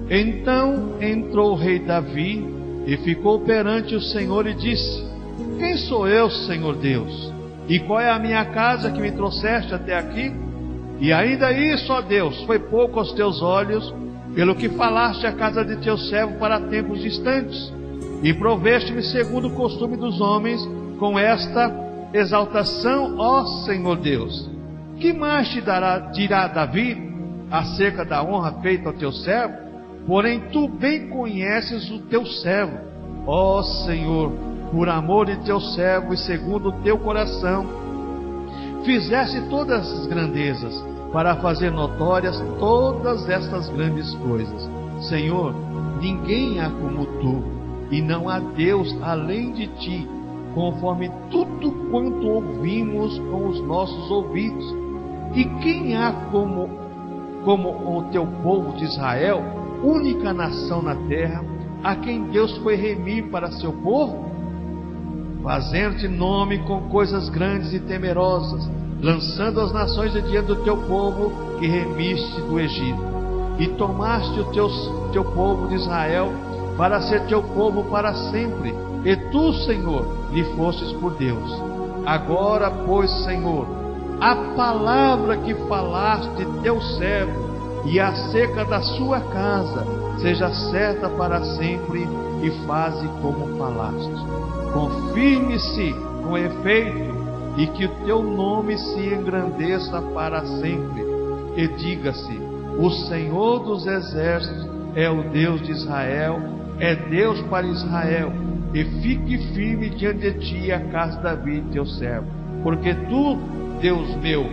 Então entrou o rei Davi e ficou perante o Senhor e disse: Quem sou eu, Senhor Deus? E qual é a minha casa que me trouxeste até aqui? E ainda isso, ó Deus, foi pouco aos teus olhos, pelo que falaste à casa de teu servo para tempos distantes, e proveste-me segundo o costume dos homens, com esta exaltação, ó Senhor Deus. Que mais te dirá Davi acerca da honra feita ao teu servo? Porém tu bem conheces o teu servo, ó Senhor, por amor de teu servo e segundo o teu coração, fizeste todas essas grandezas, para fazer notórias todas estas grandes coisas. Senhor, ninguém há como tu, e não há Deus além de ti, conforme tudo quanto ouvimos com os nossos ouvidos. E quem há como o teu povo de Israel, única nação na terra, a quem Deus foi remir para seu povo? Fazendo-te nome com coisas grandes e temerosas, lançando as nações diante do teu povo que remiste do Egito. E tomaste o teu povo de Israel para ser teu povo para sempre, e tu, Senhor, lhe fostes por Deus. Agora, pois, Senhor, a palavra que falaste teu servo e acerca da sua casa seja certa para sempre, e faze como falaste. Confirme-se com efeito, e que o teu nome se engrandeça para sempre, e diga-se: o Senhor dos exércitos é o Deus de Israel, é Deus para Israel, e fique firme diante de ti a casa de Davi teu servo, porque tu, Deus meu,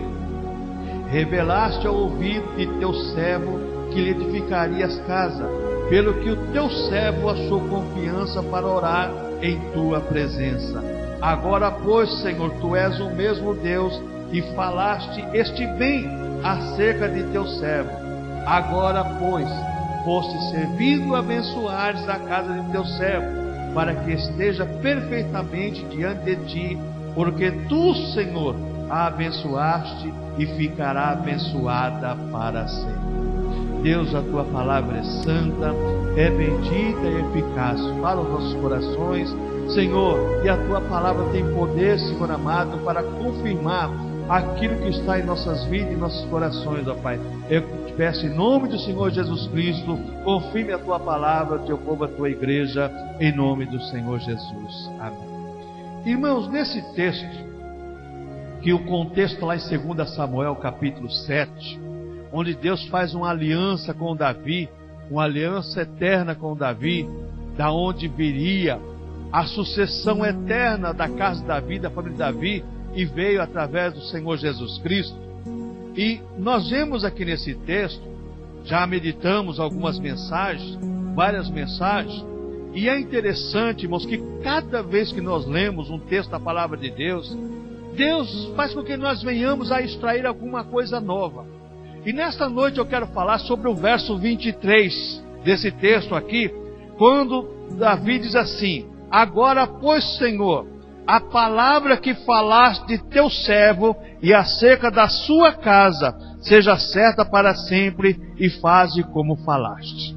revelaste ao ouvido de teu servo que lhe edificarias casa, pelo que o teu servo achou confiança para orar em tua presença. Agora, pois, Senhor, tu és o mesmo Deus, e falaste este bem acerca de teu servo. Agora, pois, foste servido abençoares a casa de teu servo, para que esteja perfeitamente diante de ti, porque tu, Senhor, a abençoaste e ficará abençoada para sempre. Deus, a tua palavra é santa, é bendita e eficaz. Fala os nossos corações, Senhor, e a tua palavra tem poder, Senhor amado, para confirmar aquilo que está em nossas vidas e nossos corações, ó Pai. Eu te peço em nome do Senhor Jesus Cristo, confirme a tua palavra, o teu povo, a tua igreja, em nome do Senhor Jesus. Amém. Irmãos, nesse texto, que o contexto lá em 2 Samuel capítulo 7, onde Deus faz uma aliança com Davi, uma aliança eterna com Davi, da onde viria a sucessão eterna da casa de Davi, da família de Davi, e veio através do Senhor Jesus Cristo. E nós vemos aqui nesse texto, já meditamos algumas mensagens, várias mensagens, e é interessante, irmãos, que cada vez que nós lemos um texto da palavra de Deus, Deus faz com que nós venhamos a extrair alguma coisa nova. E nesta noite eu quero falar sobre o verso 23 desse texto aqui, quando Davi diz assim: agora, pois, Senhor, a palavra que falaste de teu servo e acerca da sua casa seja certa para sempre, e faze como falaste.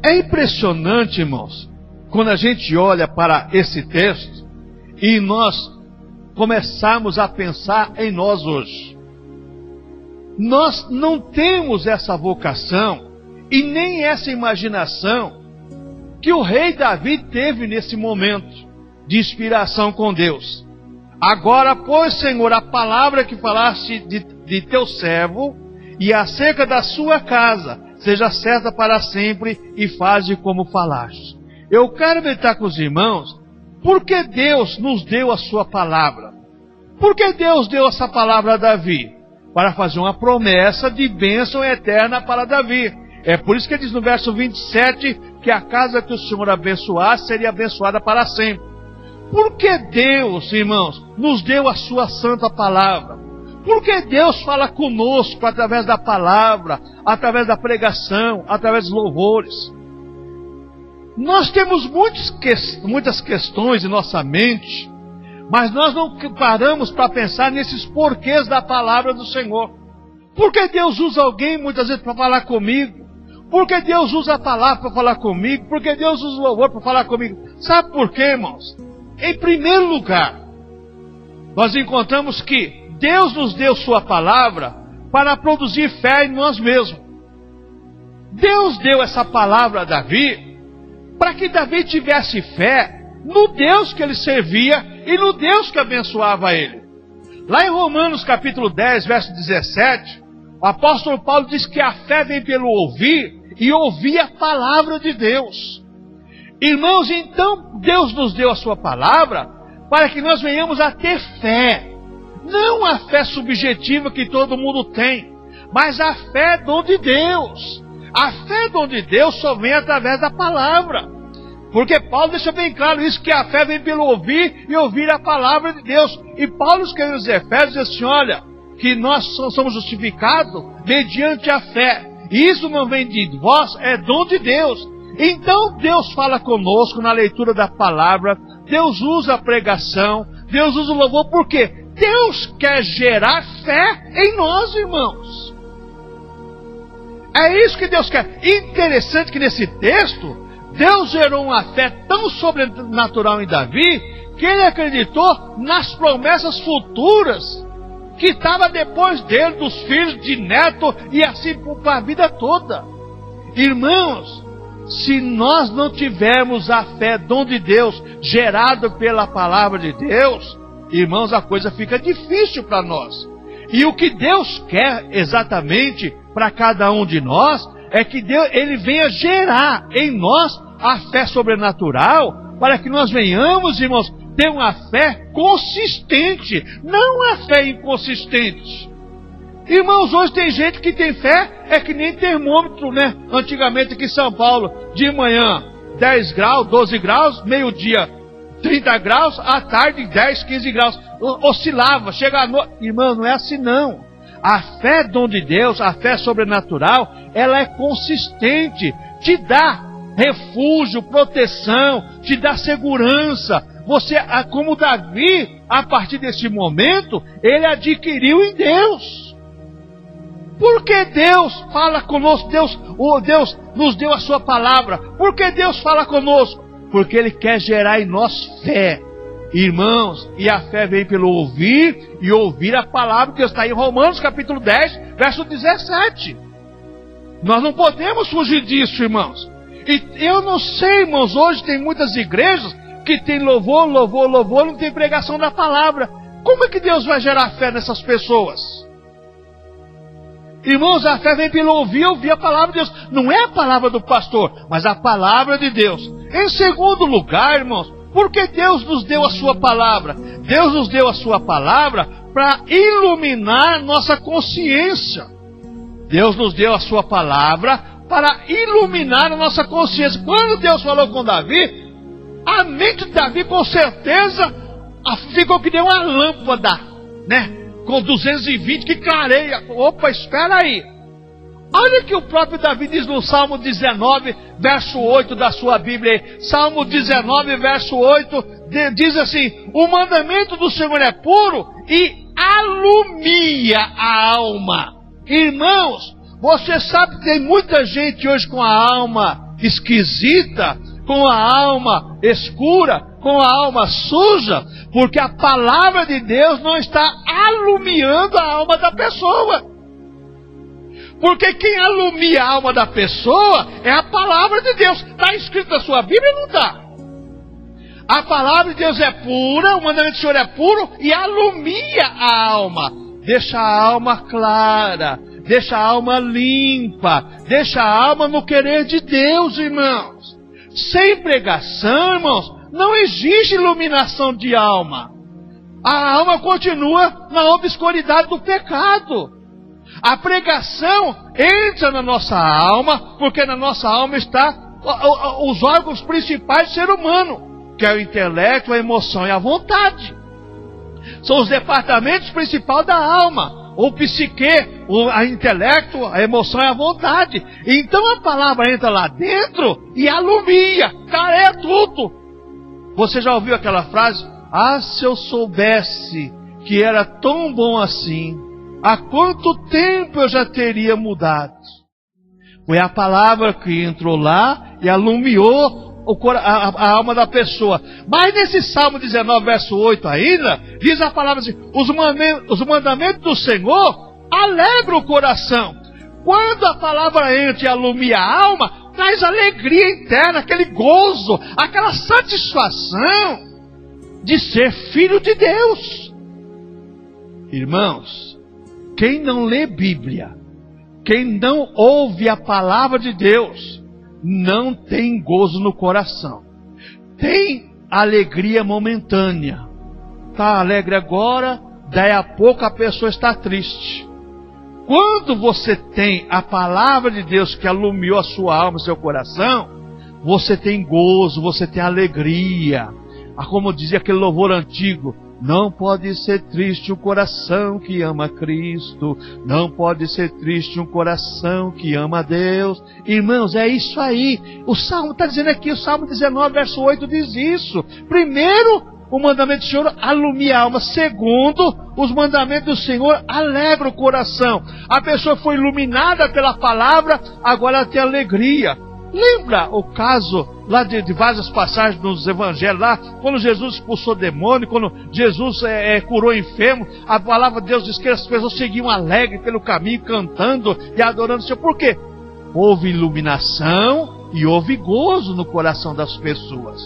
É impressionante, irmãos, quando a gente olha para esse texto e nós começarmos a pensar em nós hoje. Nós não temos essa vocação e nem essa imaginação que o rei Davi teve nesse momento de inspiração com Deus. Agora, pois, Senhor, a palavra que falaste de teu servo e acerca da sua casa seja certa para sempre, e faze como falaste. Eu quero meditar com os irmãos, porque Deus nos deu a sua palavra. Por que Deus deu essa palavra a Davi? Para fazer uma promessa de bênção eterna para Davi. É por isso que ele diz no verso 27 que a casa que o Senhor abençoasse seria abençoada para sempre. Por que Deus, irmãos, nos deu a sua santa palavra? Por que Deus fala conosco através da palavra, através da pregação, através dos louvores? Nós temos muitas questões em nossa mente, Mas nós não paramos para pensar nesses porquês da palavra do Senhor. Por que Deus usa alguém muitas vezes para falar comigo? Por que Deus usa a palavra para falar comigo? Por que Deus usa o louvor para falar comigo? Sabe por quê, irmãos? Em primeiro lugar, nós encontramos que Deus nos deu sua palavra para produzir fé em nós mesmos. Deus deu essa palavra a Davi para que Davi tivesse fé no Deus que ele servia e no Deus que abençoava ele. Lá em Romanos capítulo 10, verso 17, o apóstolo Paulo diz que a fé vem pelo ouvir e ouvir a palavra de Deus. Irmãos, então Deus nos deu a sua palavra para que nós venhamos a ter fé. Não a fé subjetiva que todo mundo tem, mas a fé dom de Deus. A fé dom de Deus só vem através da palavra. Porque Paulo deixa bem claro isso, que a fé vem pelo ouvir e ouvir a palavra de Deus. E Paulo escreve aos Efésios diz assim, olha, que nós somos justificados mediante a fé. E isso não vem de vós, é dom de Deus. Então Deus fala conosco na leitura da palavra, Deus usa a pregação, Deus usa o louvor, por quê? Deus quer gerar fé em nós, irmãos. É isso que Deus quer. Interessante que nesse texto, Deus gerou uma fé tão sobrenatural em Davi, que ele acreditou nas promessas futuras, que estava depois dele, dos filhos, de neto, e assim para a vida toda. Irmãos, se nós não tivermos a fé, dom de Deus, gerado pela palavra de Deus, irmãos, a coisa fica difícil para nós. E o que Deus quer exatamente para cada um de nós, é que Deus, Ele venha gerar em nós a fé sobrenatural, para que nós venhamos, irmãos, ter uma fé consistente, não a fé inconsistente. Irmãos, hoje tem gente que tem fé, é que nem termômetro, né? Antigamente aqui em São Paulo, de manhã 10 graus, 12 graus, meio-dia 30 graus, à tarde 10, 15 graus. Oscilava, chega à noite. Irmão, não é assim não. A fé dom de Deus, a fé sobrenatural, ela é consistente, te dá refúgio, proteção, te dá segurança. Você, como Davi, a partir desse momento, ele adquiriu em Deus. Porque Deus fala conosco, Deus nos deu a sua palavra. Por que Deus fala conosco? Porque Ele quer gerar em nós fé. Irmãos, e a fé vem pelo ouvir e ouvir a palavra, que está em Romanos capítulo 10, verso 17. Nós não podemos fugir disso, irmãos. E eu não sei, irmãos, hoje tem muitas igrejas que tem louvor, não tem pregação da palavra. Como é que Deus vai gerar fé nessas pessoas? Irmãos, a fé vem pelo ouvir a palavra de Deus. Não é a palavra do pastor, mas a palavra de Deus. Em segundo lugar, irmãos, porque Deus nos deu a sua palavra? Deus nos deu a sua palavra para iluminar nossa consciência. Deus nos deu a sua palavra para iluminar a nossa consciência. Quando Deus falou com Davi, a mente de Davi com certeza ficou que nem uma lâmpada, né? Com 220 que clareia. Opa, espera aí. Olha que o próprio Davi diz no Salmo 19, verso 8 da sua Bíblia aí. Salmo 19, verso 8, diz assim: o mandamento do Senhor é puro e alumia a alma. Irmãos, você sabe que tem muita gente hoje com a alma esquisita, com a alma escura, com a alma suja, porque a palavra de Deus não está alumiando a alma da pessoa. Porque quem alumia a alma da pessoa é a palavra de Deus. Está escrito na sua Bíblia ou não está? A palavra de Deus é pura, o mandamento do Senhor é puro e alumia a alma. Deixa a alma clara, deixa a alma limpa, deixa a alma no querer de Deus, irmãos. Sem pregação, irmãos, não existe iluminação de alma. A alma continua na obscuridade do pecado. A pregação entra na nossa alma, porque na nossa alma está os órgãos principais do ser humano, que é o intelecto, a emoção e a vontade. São os departamentos principais da alma. O psique, o intelecto, a emoção e a vontade. Então a palavra entra lá dentro e alumia, clareia tudo. Você já ouviu aquela frase? Ah, se eu soubesse que era tão bom assim, há quanto tempo eu já teria mudado. Foi a palavra que entrou lá e alumiou a alma da pessoa. Mas nesse Salmo 19, verso 8 ainda, diz a palavra assim: os mandamentos do Senhor alegram o coração. Quando a palavra entra e alumia a alma, traz alegria interna, aquele gozo, aquela satisfação de ser filho de Deus. Irmãos, quem não lê Bíblia, quem não ouve a palavra de Deus, não tem gozo no coração. Tem alegria momentânea. Está alegre agora, daí a pouco a pessoa está triste. Quando você tem a palavra de Deus que alumiou a sua alma e seu coração, você tem gozo, você tem alegria. Como dizia aquele louvor antigo: não pode ser triste um coração que ama Cristo, não pode ser triste um coração que ama Deus. Irmãos, é isso aí. O Salmo está dizendo aqui, o Salmo 19, verso 8 diz isso. Primeiro, o mandamento do Senhor alumia a alma. Segundo, os mandamentos do Senhor alegram o coração. A pessoa foi iluminada pela palavra, agora ela tem alegria. Lembra o caso lá de várias passagens nos evangelhos lá, quando Jesus expulsou demônio, quando Jesus curou enfermo, a palavra de Deus diz que as pessoas seguiam alegres pelo caminho, cantando e adorando o Senhor. Por quê? Houve iluminação e houve gozo no coração das pessoas.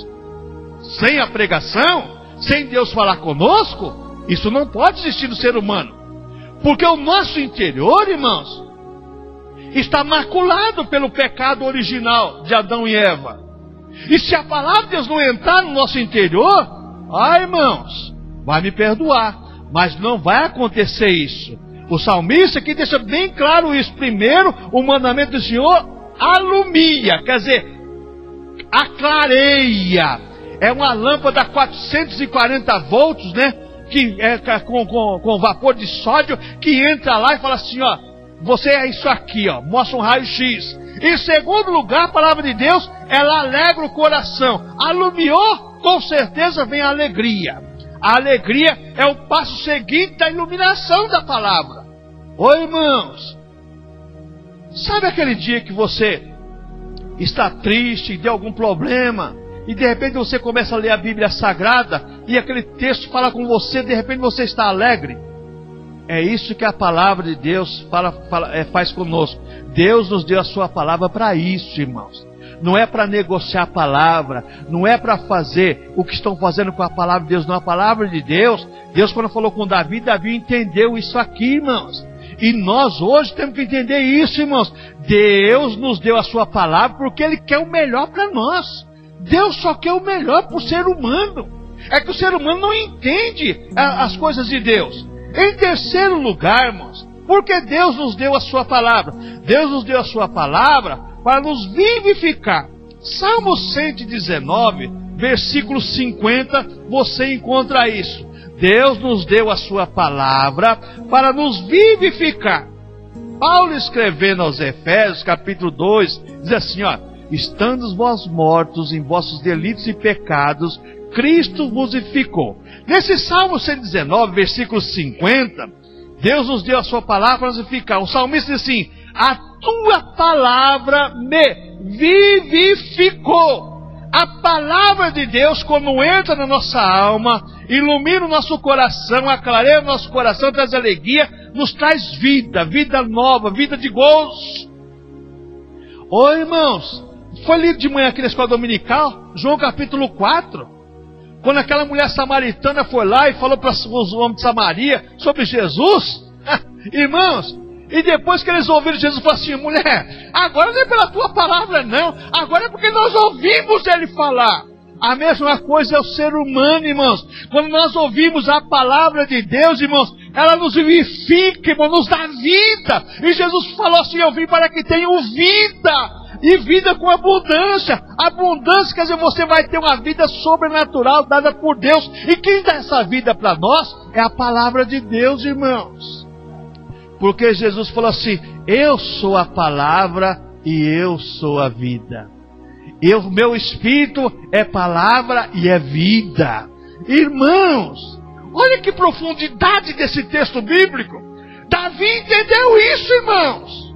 Sem a pregação, sem Deus falar conosco, isso não pode existir no ser humano. Porque o nosso interior, irmãos, está maculado pelo pecado original de Adão e Eva. E se a palavra de Deus não entrar no nosso interior, irmãos, vai me perdoar, mas não vai acontecer isso. O salmista aqui deixa bem claro isso. Primeiro, o mandamento do Senhor alumia, quer dizer, aclareia. É uma lâmpada 440 volts, né? Que é com vapor de sódio, que entra lá e fala assim, ó: você é isso aqui, ó, mostra um raio-x. Em segundo lugar, a palavra de Deus, ela alegra o coração. Alumiou, com certeza vem a alegria. A alegria é o passo seguinte da iluminação da palavra. Ô irmãos, sabe aquele dia que você está triste e deu algum problema, e de repente você começa a ler a Bíblia Sagrada, e aquele texto fala com você, de repente você está alegre? É isso que a palavra de Deus faz conosco. Deus nos deu a sua palavra para isso, irmãos. Não é para negociar a palavra, não é para fazer o que estão fazendo com a palavra de Deus, não. A palavra de Deus, Deus quando falou com Davi, Davi entendeu isso aqui, irmãos. E nós hoje temos que entender isso, irmãos. Deus nos deu a sua palavra porque Ele quer o melhor para nós. Deus só quer o melhor para o ser humano. É que o ser humano não entende as coisas de Deus. Em terceiro lugar, irmãos, porque Deus nos deu a sua palavra. Deus nos deu a sua palavra para nos vivificar. Salmo 119, versículo 50, você encontra isso. Deus nos deu a sua palavra para nos vivificar. Paulo, escrevendo aos Efésios, capítulo 2, diz assim, ó: estando vós mortos em vossos delitos e pecados, Cristo vos vivificou. Nesse Salmo 119, versículo 50, Deus nos deu a sua palavra para nos vivificar. O salmista diz assim: a tua palavra me vivificou. A palavra de Deus, quando entra na nossa alma, ilumina o nosso coração, aclareia o nosso coração, traz alegria, nos traz vida, vida nova, vida de gozo. Ô irmãos, foi lido de manhã aqui na escola dominical, João capítulo 4, quando aquela mulher samaritana foi lá e falou para os homens de Samaria sobre Jesus. Irmãos, e depois que eles ouviram Jesus, falaram assim: mulher, agora não é pela tua palavra não, agora é porque nós ouvimos ele falar. A mesma coisa é o ser humano, irmãos. Quando nós ouvimos a palavra de Deus, irmãos, ela nos vivifica, irmãos, nos dá vida. E Jesus falou assim: eu vim para que tenham vida, e vida com abundância. Abundância quer dizer, você vai ter uma vida sobrenatural dada por Deus. E quem dá essa vida para nós é a palavra de Deus, irmãos. Porque Jesus falou assim: eu sou a palavra e eu sou a vida. Meu espírito é palavra e é vida. Irmãos, olha que profundidade desse texto bíblico. Davi entendeu isso, irmãos.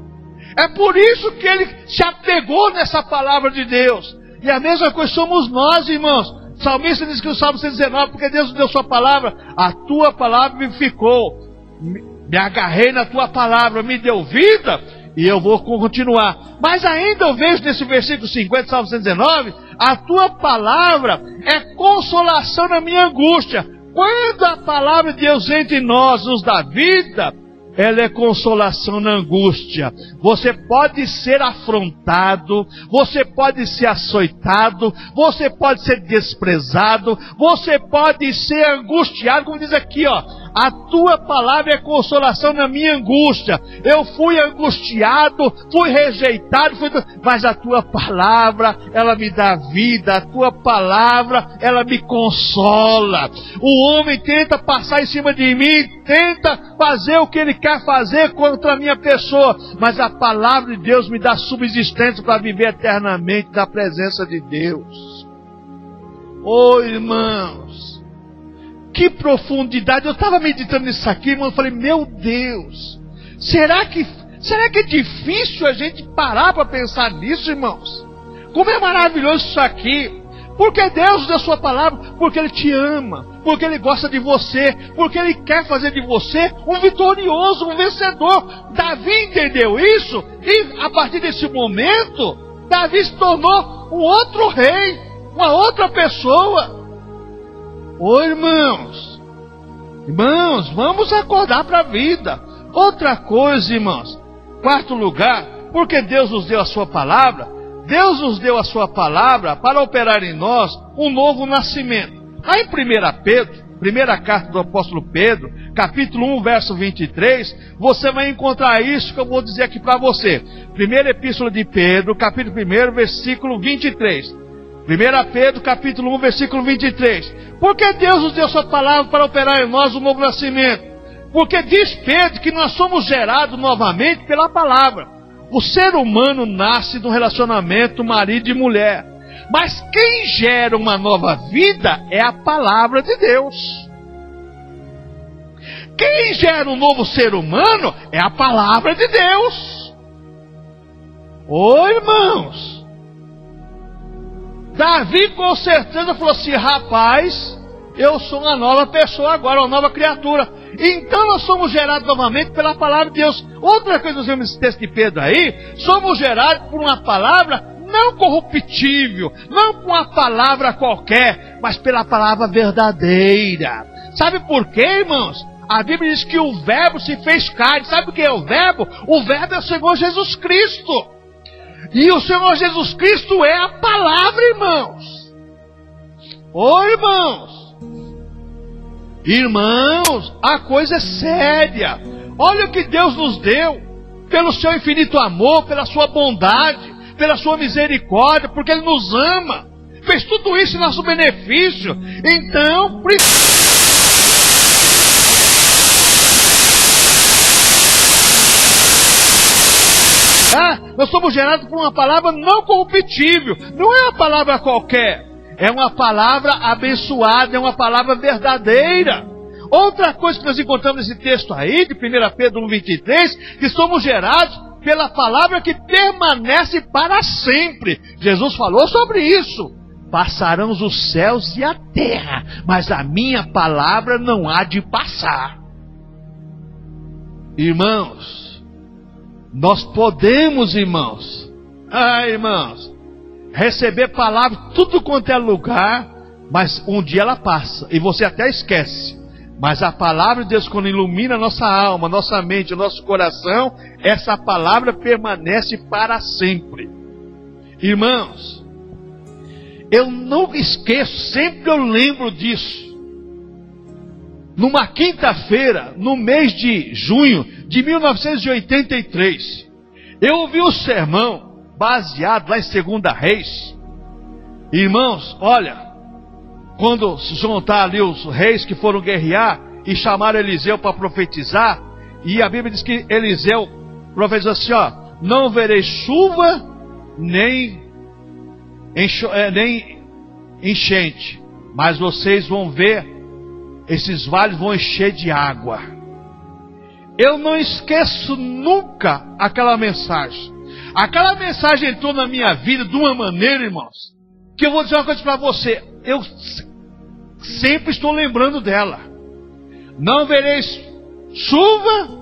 É por isso que ele se apegou nessa palavra de Deus. E a mesma coisa somos nós, irmãos. O salmista diz que no Salmo 119, porque Deus deu sua palavra, a tua palavra me ficou. Me agarrei na tua palavra, me deu vida, e eu vou continuar. Mas ainda eu vejo nesse versículo 50, Salmo 119, a tua palavra é consolação na minha angústia. Quando a palavra de Deus entra em nós, nos dá vida, ela é consolação na angústia. Você pode ser afrontado, você pode ser açoitado, você pode ser desprezado, você pode ser angustiado, como diz aqui, a tua palavra é consolação na minha angústia. Eu fui angustiado, fui rejeitado, mas a tua palavra, ela me dá vida. A tua palavra, ela me consola. O homem tenta passar em cima de mim, tenta fazer o que ele quer fazer contra a minha pessoa, mas a palavra de Deus me dá subsistência para viver eternamente na presença de Deus. Irmãos, que profundidade. Eu estava meditando nisso aqui, irmão. Eu falei, meu Deus, será que é difícil a gente parar para pensar nisso, irmãos? Como é maravilhoso isso aqui. Porque Deus deu a sua palavra, porque Ele te ama, porque Ele gosta de você, porque Ele quer fazer de você um vitorioso, um vencedor. Davi entendeu isso, e a partir desse momento, Davi se tornou um outro rei, uma outra pessoa. Irmãos, vamos acordar para a vida. Outra coisa, irmãos, quarto lugar, porque Deus nos deu a sua palavra. Deus nos deu a sua palavra para operar em nós um novo nascimento. Lá em 1 Pedro, primeira carta do apóstolo Pedro, capítulo 1, verso 23, você vai encontrar isso que eu vou dizer aqui para você. Primeira epístola de Pedro, capítulo 1, versículo 23. 1 Pedro, capítulo 1, versículo 23. Porque Deus nos deu sua palavra para operar em nós um novo nascimento. Porque diz Pedro que nós somos gerados novamente pela palavra. O ser humano nasce de um relacionamento marido e mulher. Mas quem gera uma nova vida é a palavra de Deus. Quem gera um novo ser humano é a palavra de Deus. Irmãos, Davi com certeza falou assim, rapaz, eu sou uma nova pessoa agora, uma nova criatura. Então nós somos gerados novamente pela palavra de Deus. Outra coisa que nós vemos nesse texto de Pedro aí, somos gerados por uma palavra não corruptível, não por uma palavra qualquer, mas pela palavra verdadeira. Sabe por quê, irmãos? A Bíblia diz que o verbo se fez carne. Sabe o que é o verbo? O verbo é o Senhor Jesus Cristo. E o Senhor Jesus Cristo é a palavra, irmãos. Irmãos, a coisa é séria. Olha o que Deus nos deu, pelo seu infinito amor, pela sua bondade, pela sua misericórdia, porque Ele nos ama. Fez tudo isso em nosso benefício. Então, nós somos gerados por uma palavra não corruptível. Não é uma palavra qualquer. É uma palavra abençoada, é uma palavra verdadeira. Outra coisa que nós encontramos nesse texto aí, de 1 Pedro 1,23, que somos gerados pela palavra que permanece para sempre. Jesus falou sobre isso. Passarão os céus e a terra, mas a minha palavra não há de passar. Irmãos, nós podemos, irmãos, receber palavra tudo quanto é lugar, mas um dia ela passa, e você até esquece. Mas a palavra de Deus, quando ilumina a nossa alma, nossa mente, o nosso coração, essa palavra permanece para sempre. Irmãos, eu não esqueço, sempre eu lembro disso. Numa quinta-feira, no mês de junho de 1983, eu ouvi um sermão baseado lá em 2 Reis. Irmãos, olha, quando se juntar ali os reis que foram guerrear e chamaram Eliseu para profetizar, e a Bíblia diz que Eliseu profetizou assim, não verei chuva nem enchente, mas vocês vão ver, esses vales vão encher de água. Eu não esqueço nunca aquela mensagem. Aquela mensagem entrou na minha vida de uma maneira, irmãos, que eu vou dizer uma coisa para você. Eu sempre estou lembrando dela. Não vereis chuva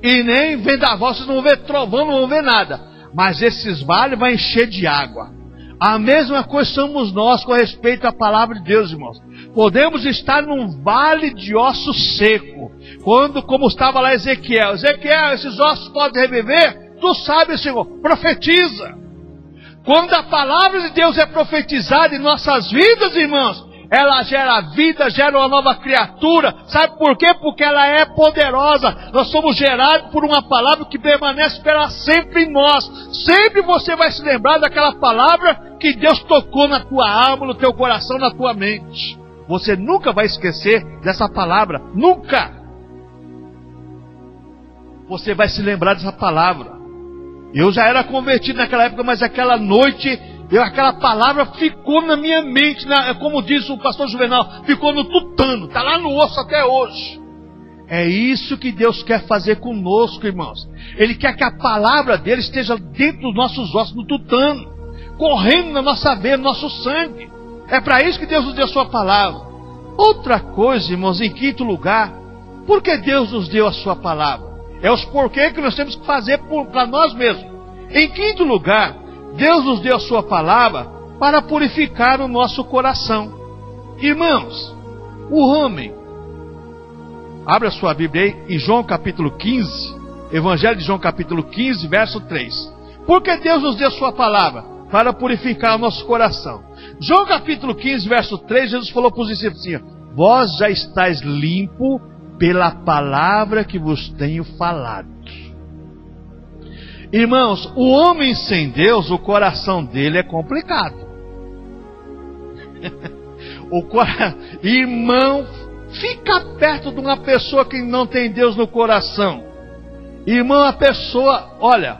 e nem vendaval, vocês não vão ver trovão, não vão ver nada. Mas esses vales vão encher de água. A mesma coisa somos nós com respeito à palavra de Deus, irmãos. Podemos estar num vale de osso seco. Como estava lá Ezequiel. Ezequiel, esses ossos podem reviver? Tu sabes, Senhor, profetiza. Quando a palavra de Deus é profetizada em nossas vidas, irmãos, ela gera vida, gera uma nova criatura. Sabe por quê? Porque ela é poderosa. Nós somos gerados por uma palavra que permanece para sempre em nós. Sempre você vai se lembrar daquela palavra que Deus tocou na tua alma, no teu coração, na tua mente. Você nunca vai esquecer dessa palavra. Nunca! Você vai se lembrar dessa palavra. Eu já era convertido naquela época, mas aquela noite, aquela palavra ficou na minha mente, como diz o pastor Juvenal, ficou no tutano, está lá no osso até hoje. É isso que Deus quer fazer conosco, irmãos. Ele quer que a palavra dele esteja dentro dos nossos ossos, no tutano, correndo na nossa veia, no nosso sangue. É para isso que Deus nos deu a sua palavra. Outra coisa, irmãos, em quinto lugar, por que Deus nos deu a sua palavra? É os porquê que nós temos que fazer para nós mesmos. Em quinto lugar, Deus nos deu a sua palavra para purificar o nosso coração. Irmãos, o homem, abre a sua Bíblia aí, em João capítulo 15, Evangelho de João capítulo 15, verso 3. Por que Deus nos deu a sua palavra? Para purificar o nosso coração. João capítulo 15, verso 3, Jesus falou para os discípulos assim: vós já estáis limpo pela palavra que vos tenho falado. Irmãos, o homem sem Deus, o coração dele é complicado. Irmão, fica perto de uma pessoa que não tem Deus no coração. Irmão, a pessoa, olha,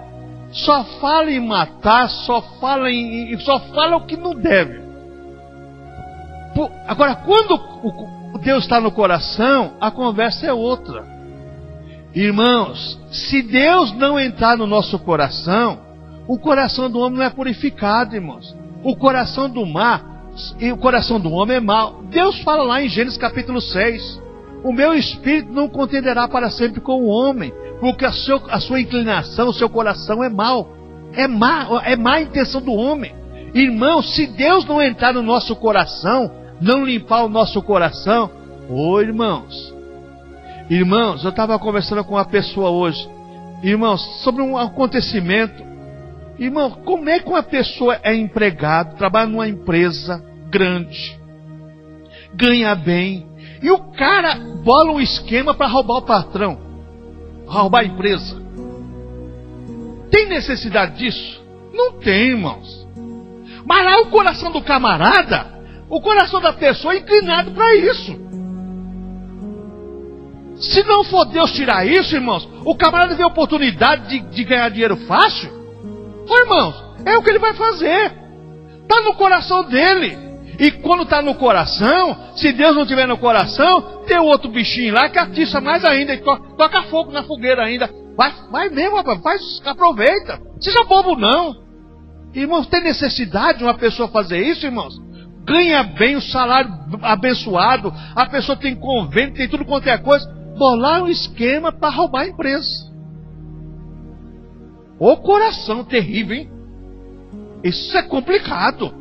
só fala em matar, só fala o que não deve. Agora, quando Deus está no coração, a conversa é outra. Irmãos, se Deus não entrar no nosso coração, o coração do homem não é purificado, irmãos. O coração do homem é mau. Deus fala lá em Gênesis capítulo 6: o meu espírito não contenderá para sempre com o homem, porque a sua inclinação, o seu coração é mau. É má a intenção do homem. Irmãos, se Deus não entrar no nosso coração, não limpar o nosso coração, irmãos, eu estava conversando com uma pessoa hoje, irmãos, sobre um acontecimento. Irmão, como é que uma pessoa é empregado, trabalha numa empresa grande, ganha bem, e o cara bola um esquema para roubar o patrão, roubar a empresa? Tem necessidade disso? Não tem, irmãos. Mas lá o coração do camarada, o coração da pessoa é inclinado para isso. Se não for Deus tirar isso, irmãos, o camarada vê a oportunidade de ganhar dinheiro fácil. Irmãos, é o que ele vai fazer. Está no coração dele. E quando está no coração, se Deus não tiver no coração, tem outro bichinho lá que atiça mais ainda, e toca fogo na fogueira ainda. Vai mesmo, rapaz, aproveita. Seja bobo não. Irmãos, tem necessidade de uma pessoa fazer isso, irmãos? Ganha bem, o salário abençoado, a pessoa tem convênio, tem tudo quanto é coisa, bolar um esquema para roubar a empresa. O coração terrível, hein? Isso é complicado.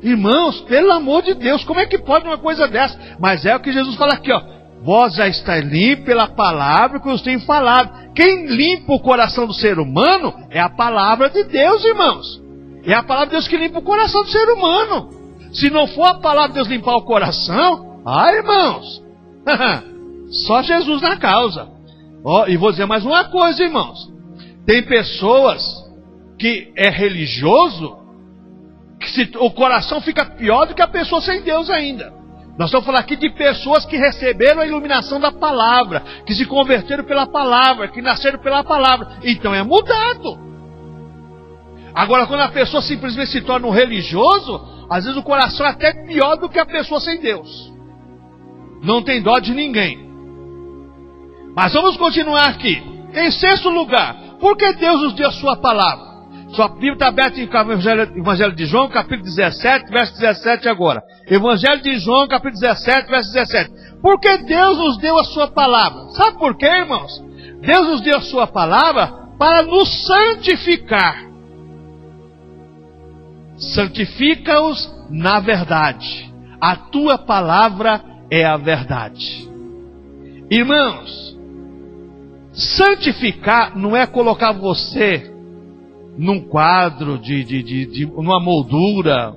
Irmãos, pelo amor de Deus, como é que pode uma coisa dessa? Mas é o que Jesus fala aqui, ó: vós já estáis limpos pela palavra que eu tenho falado. Quem limpa o coração do ser humano é a palavra de Deus, irmãos. É a palavra de Deus que limpa o coração do ser humano. Se não for a palavra de Deus limpar o coração, irmãos, só Jesus na causa. E vou dizer mais uma coisa, irmãos. Tem pessoas que é religioso, que o coração fica pior do que a pessoa sem Deus ainda. Nós estamos falando aqui de pessoas que receberam a iluminação da palavra, que se converteram pela palavra, que nasceram pela palavra. Então é mudado. Agora, quando a pessoa simplesmente se torna um religioso, às vezes o coração é até pior do que a pessoa sem Deus. Não tem dó de ninguém. Mas vamos continuar aqui. Em sexto lugar, por que Deus nos deu a sua palavra? Sua Bíblia está aberta em Evangelho de João, capítulo 17, verso 17 agora. Evangelho de João, capítulo 17, verso 17. Por que Deus nos deu a sua palavra? Sabe por quê, irmãos? Deus nos deu a sua palavra para nos santificar. Santifica-os na verdade. A tua palavra é a verdade. Irmãos, santificar não é colocar você num quadro, numa moldura,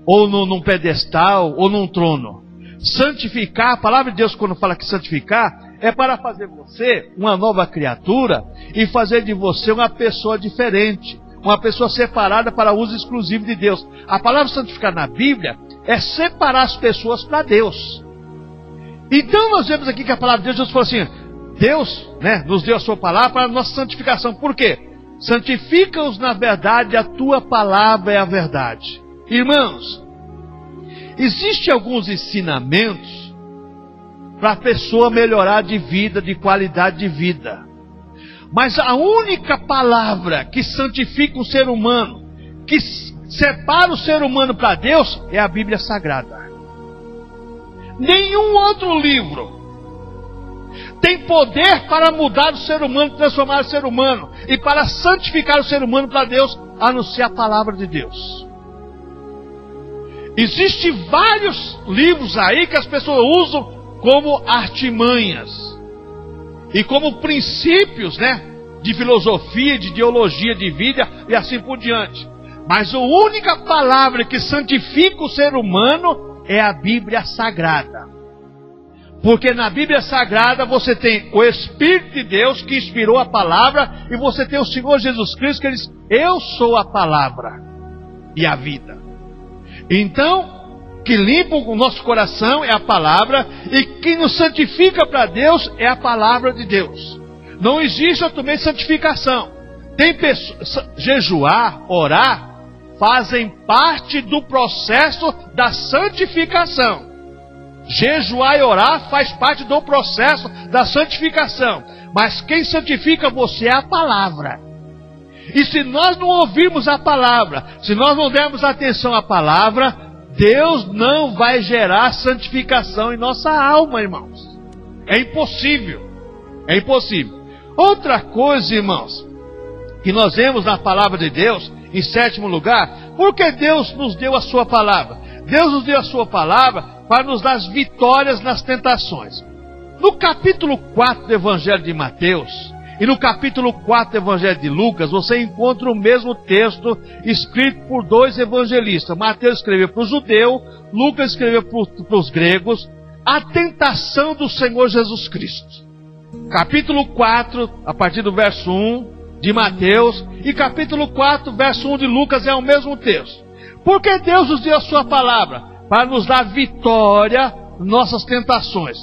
ou num pedestal, ou num trono. Santificar, a palavra de Deus quando fala que santificar, é para fazer você uma nova criatura e fazer de você uma pessoa diferente, uma pessoa separada para uso exclusivo de Deus. A palavra santificar na Bíblia é separar as pessoas para Deus. Então nós vemos aqui que a palavra de Deus fala assim, Deus, nos deu a sua palavra para a nossa santificação. Por quê? Santifica-os na verdade, a tua palavra é a verdade. Irmãos, existem alguns ensinamentos para a pessoa melhorar de vida, de qualidade de vida. Mas a única palavra que santifica o ser humano, que separa o ser humano para Deus, é a Bíblia Sagrada. Nenhum outro livro tem poder para mudar o ser humano, transformar o ser humano e para santificar o ser humano para Deus, a não ser a palavra de Deus. Existem vários livros aí que as pessoas usam como artimanhas e como princípios, de filosofia, de ideologia de vida e assim por diante. Mas a única palavra que santifica o ser humano é a Bíblia Sagrada. Porque na Bíblia Sagrada você tem o Espírito de Deus que inspirou a palavra, e você tem o Senhor Jesus Cristo que diz, eu sou a palavra e a vida. Então, que limpa o nosso coração é a palavra, e que nos santifica para Deus é a palavra de Deus. Não existe também santificação. Tem pessoas, jejuar, orar, fazem parte do processo da santificação. Jejuar e orar faz parte do processo da santificação. Mas quem santifica você é a palavra. E se nós não ouvirmos a palavra, se nós não dermos atenção à palavra, Deus não vai gerar santificação em nossa alma, irmãos. É impossível. É impossível. Outra coisa, irmãos, que nós vemos na palavra de Deus, em sétimo lugar, porque Deus nos deu a sua palavra. Deus nos deu a sua palavra para nos dar as vitórias nas tentações. No capítulo 4 do Evangelho de Mateus e no capítulo 4 do Evangelho de Lucas, você encontra o mesmo texto escrito por dois evangelistas. Mateus escreveu para o judeu, Lucas escreveu para os gregos, a tentação do Senhor Jesus Cristo. Capítulo 4, a partir do verso 1 de Mateus, e capítulo 4, verso 1 de Lucas é o mesmo texto. Porque Deus nos deu a sua palavra para nos dar vitória nas nossas tentações.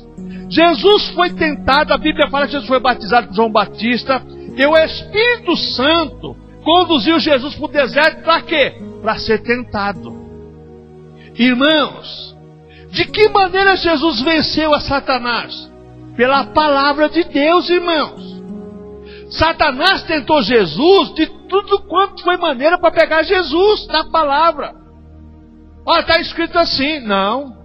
Jesus foi tentado, a Bíblia fala que Jesus foi batizado por João Batista, e o Espírito Santo conduziu Jesus para o deserto para quê? Para ser tentado. Irmãos, de que maneira Jesus venceu a Satanás? Pela palavra de Deus, irmãos. Satanás tentou Jesus de tudo quanto foi maneira para pegar Jesus na palavra. Olha, está escrito assim, não.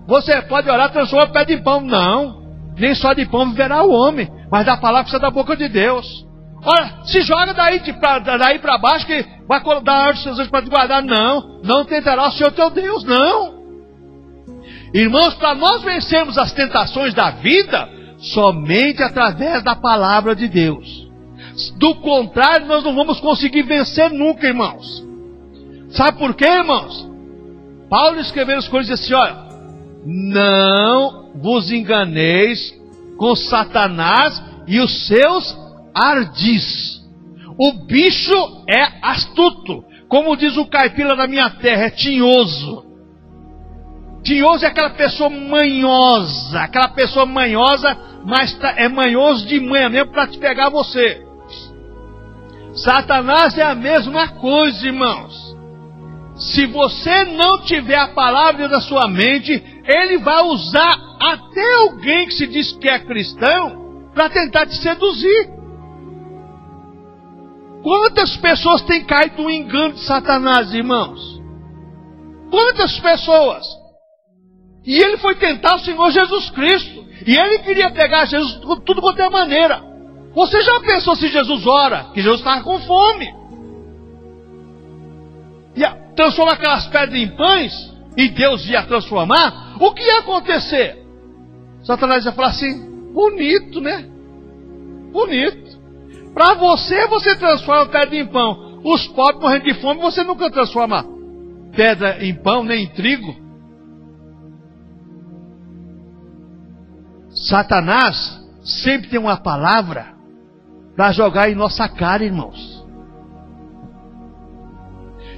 Você pode orar, transforma pé de pão. Não, nem só de pão viverá o homem, mas da palavra que sai da boca de Deus. Olha, se joga daí para baixo, que vai dar a ordem de Jesus para te guardar. Não, não tentará o Senhor teu Deus, não. Irmãos, para nós vencermos as tentações da vida, somente através da palavra de Deus. Do contrário, nós não vamos conseguir vencer nunca, irmãos. Sabe por quê, irmãos? Paulo escreveu as coisas assim, olha, não vos enganeis com Satanás e os seus ardis. O bicho é astuto. Como diz o caipira da minha terra, é tinhoso. Tinhoso é aquela pessoa manhosa. Aquela pessoa manhosa, mas é manhoso de manhã mesmo para te pegar você. Satanás é a mesma coisa, irmãos. se você não tiver a palavra na sua mente, ele vai usar até alguém que se diz que é cristão para tentar te seduzir. Quantas pessoas têm caído no engano de Satanás, irmãos? Quantas pessoas? E ele foi tentar o Senhor Jesus Cristo. E ele queria pegar Jesus de tudo quanto é maneira. Você já pensou se Jesus ora? Que Jesus estava com fome. Ia transformar aquelas pedras em pães? E Deus ia transformar? O que ia acontecer? Satanás ia falar assim: bonito, né? Bonito. Para você, você transforma pedra em pão. Os pobres morrendo de fome, você nunca transforma pedra em pão, nem em trigo. Satanás sempre tem uma palavra para jogar em nossa cara, irmãos.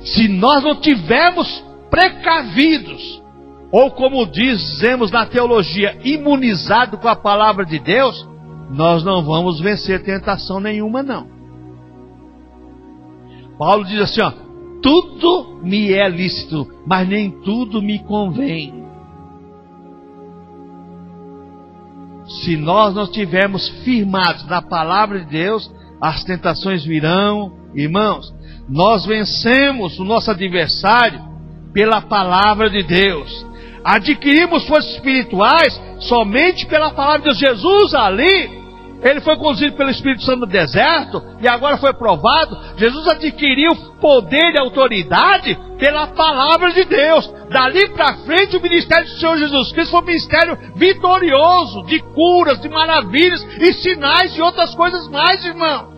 Se nós não tivermos precavidos, ou como dizemos na teologia, imunizado com a palavra de Deus, nós não vamos vencer tentação nenhuma, não. Paulo diz assim, ó: tudo me é lícito, mas nem tudo me convém. Se nós não estivermos firmados na palavra de Deus, as tentações virão, irmãos. Nós vencemos o nosso adversário pela palavra de Deus. Adquirimos forças espirituais somente pela palavra de Deus. Jesus ali, ele foi conduzido pelo Espírito Santo no deserto e agora foi provado. Jesus adquiriu poder e autoridade pela palavra de Deus. Dali para frente o ministério do Senhor Jesus Cristo foi um ministério vitorioso, de curas, de maravilhas e sinais e outras coisas mais, irmão.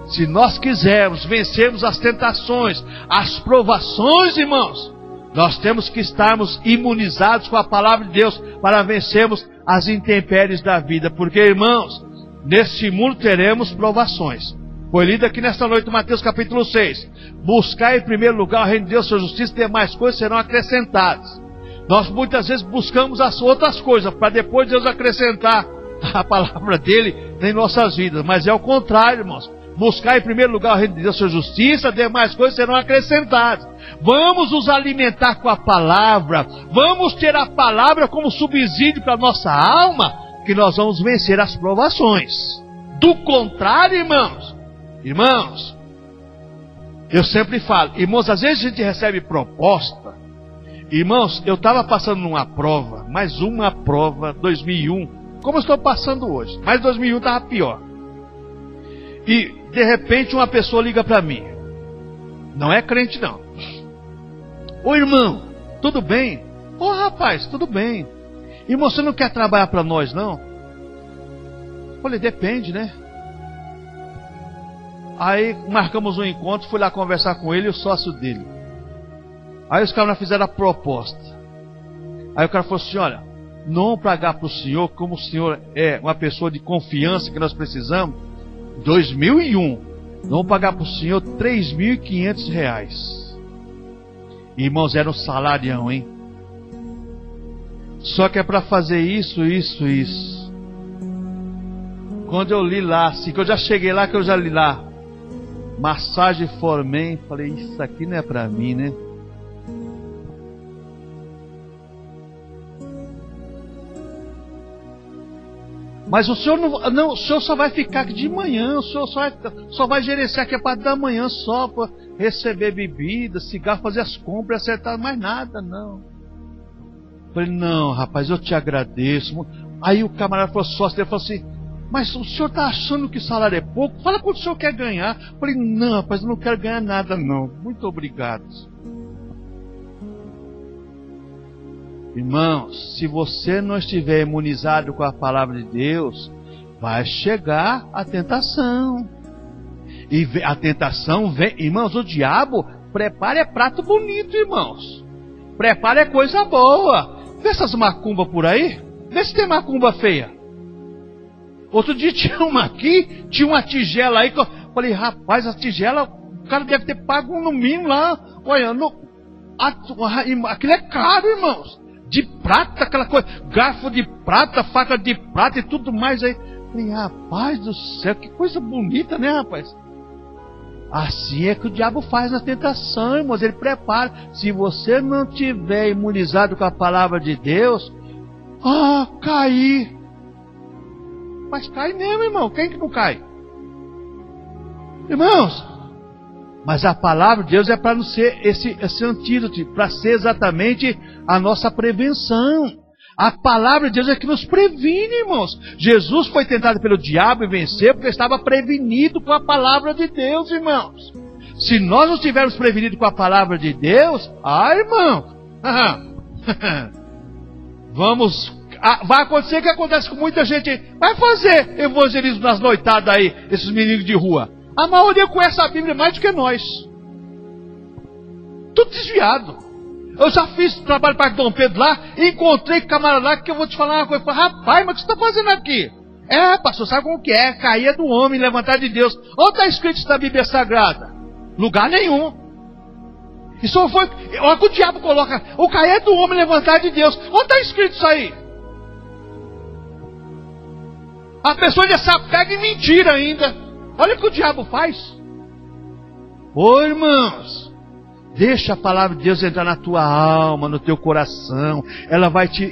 Se nós quisermos vencermos as tentações, as provações, irmãos, nós temos que estarmos imunizados com a palavra de Deus para vencermos as intempéries da vida. Porque, irmãos, neste mundo teremos provações. Foi lido aqui nesta noite Mateus capítulo 6. Buscar em primeiro lugar o reino de Deus, sua justiça, e demais coisas serão acrescentadas. Nós muitas vezes buscamos as outras coisas para depois Deus acrescentar a palavra dele em nossas vidas. Mas é o contrário, irmãos. Buscar em primeiro lugar o reino de Deus, sua justiça, demais coisas serão acrescentadas. Vamos nos alimentar com a palavra. Vamos ter a palavra como subsídio para a nossa alma, que nós vamos vencer as provações. Do contrário, irmãos, eu sempre falo, irmãos, às vezes a gente recebe proposta. Irmãos, eu estava passando numa prova, mais uma prova, 2001, como eu estou passando hoje, mas 2001 estava pior. E de repente uma pessoa liga para mim, não é crente não: ô irmão, tudo bem? Ô rapaz, tudo bem. Irmão, você não quer trabalhar para nós não? Falei, depende, né? Aí marcamos um encontro, fui lá conversar com ele e o sócio dele. Aí os caras fizeram a proposta. Aí o cara falou assim: olha, não vamos pagar para o senhor, como o senhor é uma pessoa de confiança que nós precisamos, 2001, vamos pagar para o senhor R$3.500. Irmãos, era um salarião, hein? Só que é para fazer isso. Quando eu li lá, assim, que eu já cheguei lá, que eu já li lá, massagem Formen, falei, isso aqui não é para mim, né? Mas o senhor não, o senhor só vai ficar aqui de manhã, o senhor só vai gerenciar aqui a parte da manhã só para receber bebida, cigarro, fazer as compras, acertar mais nada, não. Falei, não, rapaz, eu te agradeço. Aí o camarada falou, sócio dele, falou assim: mas o senhor está achando que o salário é pouco? Fala quanto o senhor quer ganhar. Falei, não, rapaz, eu não quero ganhar nada, não. Muito obrigado. Irmãos, se você não estiver imunizado com a palavra de Deus, vai chegar a tentação. E a tentação vem, irmãos, o diabo prepara prato bonito, irmãos. Prepara coisa boa. Vê essas macumbas por aí. Vê se tem macumba feia. Outro dia tinha uma aqui, tinha uma tigela aí, que eu falei, rapaz, a tigela, o cara deve ter pago no mínimo lá. Olha, aquilo é caro, irmãos. De prata, aquela coisa, garfo de prata, faca de prata e tudo mais aí. Falei, rapaz do céu, que coisa bonita, né, rapaz? Assim é que o diabo faz na tentação, irmãos. Ele prepara. Se você não tiver imunizado com a palavra de Deus, cair. Mas cai mesmo, irmão. Quem que não cai? Irmãos, mas a palavra de Deus é para não ser esse antídoto, para ser exatamente a nossa prevenção. A palavra de Deus é que nos previne, irmãos. Jesus foi tentado pelo diabo e venceu porque estava prevenido com a palavra de Deus, irmãos. Se nós não estivermos prevenidos com a palavra de Deus, irmão, vai acontecer o que acontece com muita gente. Vai fazer evangelismo nas noitadas aí, esses meninos de rua. A maioria conhece a Bíblia mais do que nós. Tudo desviado. Eu já fiz trabalho para Dom Pedro lá, encontrei camarada lá que eu vou te falar uma coisa. Falei, rapaz, mas o que você está fazendo aqui? Pastor, sabe como que é? Cair do homem, levantar de Deus. Onde está escrito isso na Bíblia Sagrada? Lugar nenhum. Isso foi. Olha que o diabo coloca: o cair do homem, levantar de Deus. Onde está escrito isso aí? A pessoa já sabe, pega em mentira ainda. Olha o que o diabo faz. Irmãos, deixa a palavra de Deus entrar na tua alma, no teu coração. Ela vai te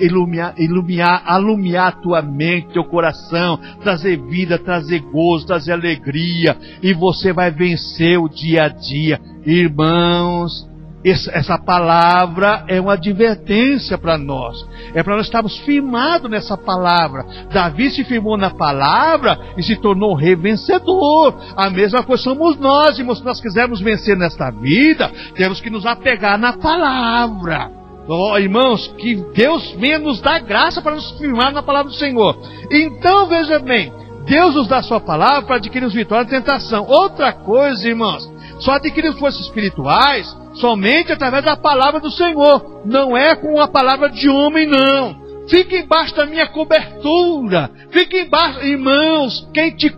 alumiar a tua mente, teu coração, trazer vida, trazer gozo, trazer alegria. E você vai vencer o dia a dia. Irmãos, essa palavra é uma advertência para nós. É para nós estarmos firmados nessa palavra. Davi se firmou na palavra e se tornou rei vencedor. A mesma coisa somos nós, irmãos. Se nós quisermos vencer nesta vida, temos que nos apegar na palavra. Irmãos, que Deus venha nos dar graça para nos firmar na palavra do Senhor. Então, veja bem, Deus nos dá a sua palavra para adquirirmos vitória na tentação. Outra coisa, irmãos, só adquirimos forças espirituais somente através da palavra do Senhor. Não é com a palavra de homem, não. Fique embaixo da minha cobertura. Fique embaixo, irmãos. Quem te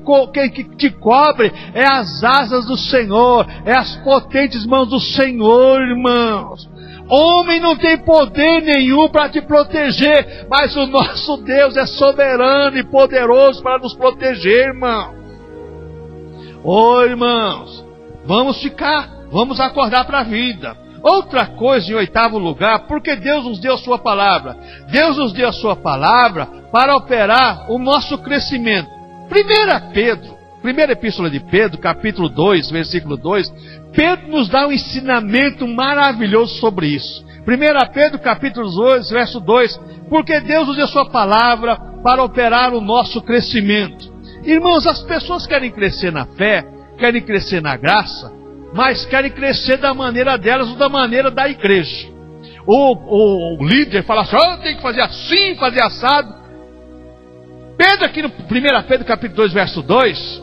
cobre é as asas do Senhor. É as potentes mãos do Senhor, irmãos. Homem não tem poder nenhum para te proteger, mas o nosso Deus é soberano e poderoso para nos proteger, irmão. Irmãos, vamos acordar para a vida. Outra coisa, em 8º lugar, porque Deus nos deu a sua palavra. Deus nos deu a sua palavra para operar o nosso crescimento. Primeira epístola de Pedro, capítulo 2, versículo 2, Pedro nos dá um ensinamento maravilhoso sobre isso. 1 Pedro, capítulo 2, verso 2, porque Deus nos deu a sua palavra para operar o nosso crescimento. Irmãos, as pessoas querem crescer na fé, querem crescer na graça, mas querem crescer da maneira delas ou da maneira da igreja. O líder fala assim: tem que fazer assim, fazer assado. Pedro, aqui no 1 Pedro capítulo 2, verso 2,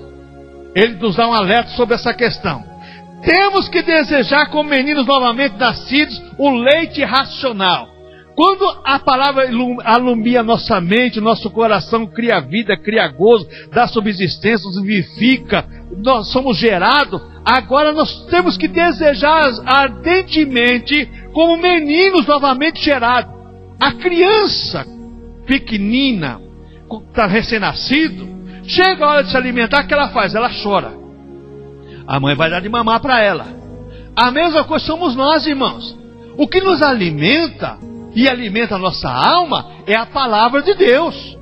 ele nos dá um alerta sobre essa questão. Temos que desejar como meninos novamente nascidos o leite racional. Quando a palavra alumia nossa mente, nosso coração, cria vida, cria gozo, dá subsistência, nos vivifica, nós somos gerados. Agora nós temos que desejar ardentemente como meninos novamente gerados. A criança pequenina, está recém-nascido, chega a hora de se alimentar, o que ela faz? Ela chora. A mãe vai dar de mamar para ela. A mesma coisa somos nós, irmãos. O que nos alimenta e alimenta a nossa alma é a palavra de Deus.